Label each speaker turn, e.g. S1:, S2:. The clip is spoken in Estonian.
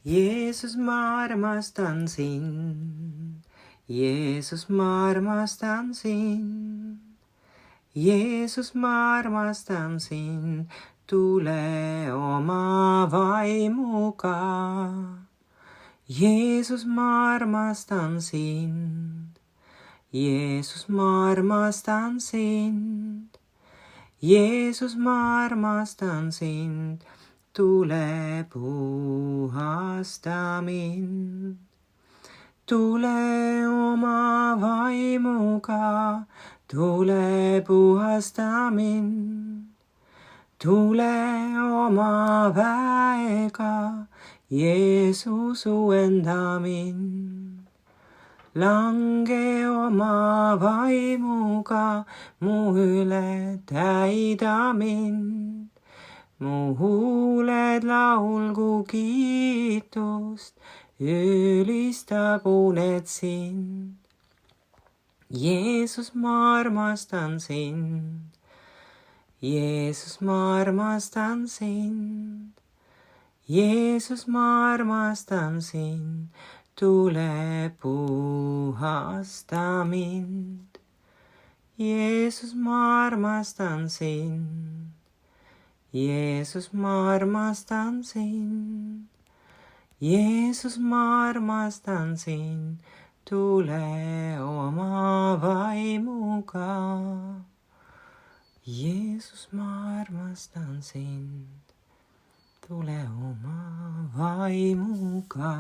S1: Jeesus, ma armastan sind. Jeesus, ma armastan sind. Jeesus, ma armastan sind. Tule oma vaimuga. Jeesus, ma armastan sind. Jeesus, ma armastan sind. Jeesus, ma armastan sind. Tule puhasta mind. Tule oma vaimuga, tule puhasta mind. Tule oma väega, Jeesus uuenda mind. Lange oma vaimuga, mu üle täida mind. Mu huuled laulgu kiitust, ülistagu need sind. Jeesus, ma armastan sind. Jeesus, ma armastan sind. Jeesus, ma armastan sind. Tule puhasta mind. Jeesus, ma armastan sind. Jeesus, ma armastan sind. Jeesus, ma armastan sind. Tule oma vaimuga. Jeesus, ma armastan sind. Tule oma vaimuga.